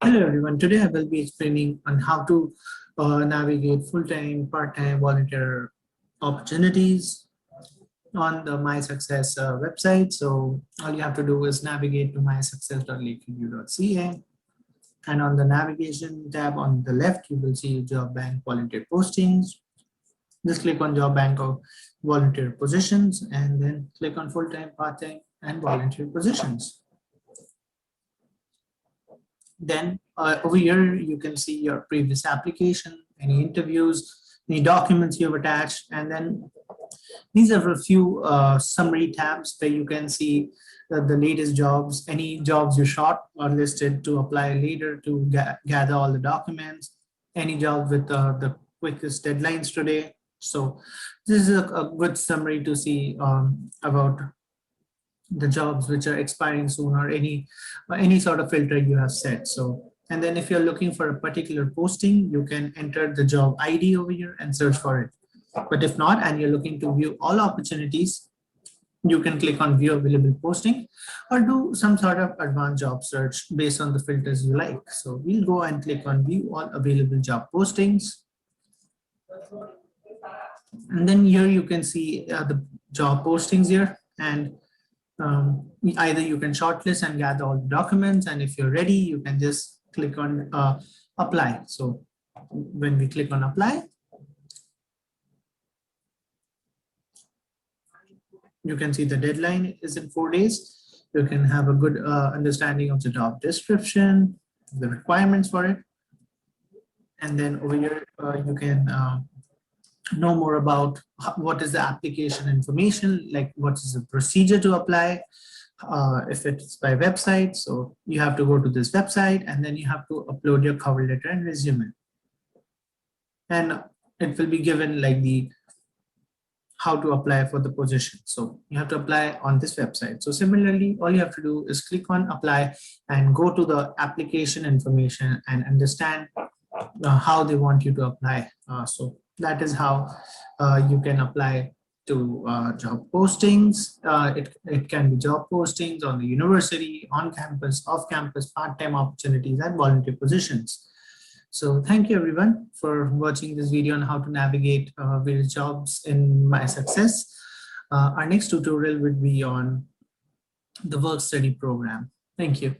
Hello everyone, today I will be explaining on how to navigate full-time, part-time volunteer opportunities on the MySuccess website. So all you have to do is navigate to mysuccess.lakeview.ca, and on the navigation tab on the left, you will see job bank volunteer postings. Just click on job bank of volunteer positions and then click on full-time, part-time and volunteer positions. Then over here, you can see your previous application, any interviews, any documents you've attached, and then these are a few summary tabs where you can see the latest jobs, any jobs you shot or listed to apply later to gather all the documents, any jobs with the quickest deadlines today. So this is a good summary to see about the jobs which are expiring soon, or any sort of filter you have set. So, and then if you're looking for a particular posting, you can enter the job ID over here and search for it. But if not, and you're looking to view all opportunities, you can click on view available posting or do some sort of advanced job search based on the filters you like. So we'll go and click on view all available job postings. And then here you can see the job postings here, and either you can shortlist and gather all the documents, and if you're ready, you can just click on apply. So when we click on apply, you can see the deadline is in 4 days. You can have a good understanding of the job description, the requirements for it. And then over here, you can know more about what is the application information, like what is the procedure to apply, if it's by website. So you have to go to this website and then you have to upload your cover letter and resume. And it will be given like the how to apply for the position. So you have to apply on this website. So similarly, all you have to do is click on apply and go to the application information and understand how they want you to apply. So that is how you can apply to job postings. It can be job postings on the university, on campus, off campus, part-time opportunities, and volunteer positions. So thank you everyone for watching this video on how to navigate various jobs in MySuccess. Our next tutorial will be on the work study program. Thank you.